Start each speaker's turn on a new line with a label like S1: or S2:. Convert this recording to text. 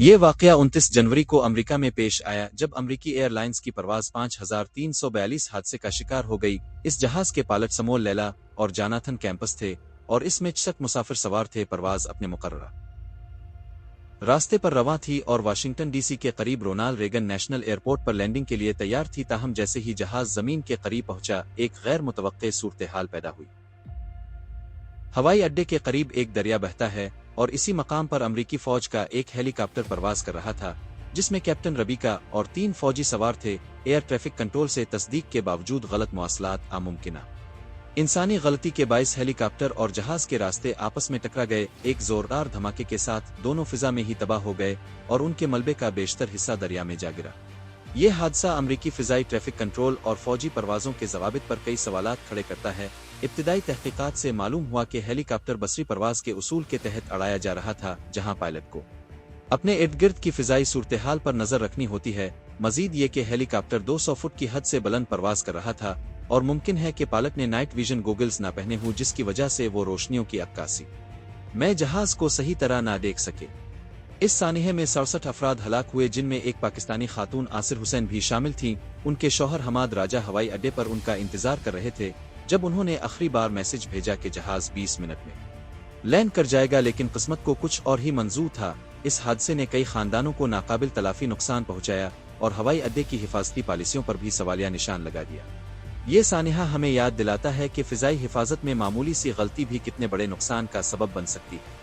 S1: یہ واقعہ 29 جنوری کو امریکہ میں پیش آیا جب امریکی ایئر لائنز کی پرواز 5342 حادثے کا شکار ہو گئی۔ اس جہاز کے پائلٹ سمول لیلا اور جاناتھن کیمپس تھے اور اس میں 66 مسافر سوار تھے۔ پرواز اپنے مقررہ راستے پر رواں تھی اور واشنگٹن ڈی سی کے قریب رونالڈ ریگن نیشنل ایئرپورٹ پر لینڈنگ کے لیے تیار تھی، تاہم جیسے ہی جہاز زمین کے قریب پہنچا ایک غیر متوقع صورتحال پیدا ہوئی۔ ہوائی اڈے کے قریب ایک دریا بہتا ہے اور اسی مقام پر امریکی فوج کا ایک ہیلی کاپٹر پرواز کر رہا تھا جس میں کیپٹن ربیکا اور 3 فوجی سوار تھے۔ ایئر ٹریفک کنٹرول سے تصدیق کے باوجود غلط مواصلات ناممکن۔ انسانی غلطی کے باعث ہیلی کاپٹر اور جہاز کے راستے آپس میں ٹکرا گئے۔ ایک زوردار دھماکے کے ساتھ دونوں فضا میں ہی تباہ ہو گئے اور ان کے ملبے کا بیشتر حصہ دریا میں جا گرا۔ یہ حادثہ امریکی فضائی ٹریفک کنٹرول اور فوجی پروازوں کے ضوابط پر کئی سوالات کھڑے کرتا ہے۔ ابتدائی تحقیقات سے معلوم ہوا کہ ہیلی کاپٹر بصری پرواز کے اصول کے تحت اڑایا جا رہا تھا، جہاں پائلٹ کو اپنے ارد گرد کی فضائی صورتحال پر نظر رکھنی ہوتی ہے۔ مزید یہ کہ ہیلی کاپٹر 200 فٹ کی حد سے بلند پرواز کر رہا تھا اور ممکن ہے کہ پائلٹ نے نائٹ ویژن گوگلز نہ پہنے ہوں، جس کی وجہ سے وہ روشنیوں کی عکاسی میں جہاز کو صحیح طرح نہ دیکھ سکے۔ اس سانحے میں 67 افراد ہلاک ہوئے، جن میں ایک پاکستانی خاتون عاصر حسین بھی شامل تھیں۔ ان کے شوہر حماد راجہ ہوائی اڈے پر ان کا انتظار کر رہے تھے جب انہوں نے آخری بار میسج بھیجا کہ جہاز 20 منٹ میں لینڈ کر جائے گا، لیکن قسمت کو کچھ اور ہی منظور تھا۔ اس حادثے نے کئی خاندانوں کو ناقابل تلافی نقصان پہنچایا اور ہوائی اڈے کی حفاظتی پالیسیوں پر بھی سوالیہ نشان لگا دیا۔ یہ سانحہ ہمیں یاد دلاتا ہے کہ فضائی حفاظت میں معمولی سی غلطی بھی کتنے بڑے نقصان کا سبب بن سکتی ہے۔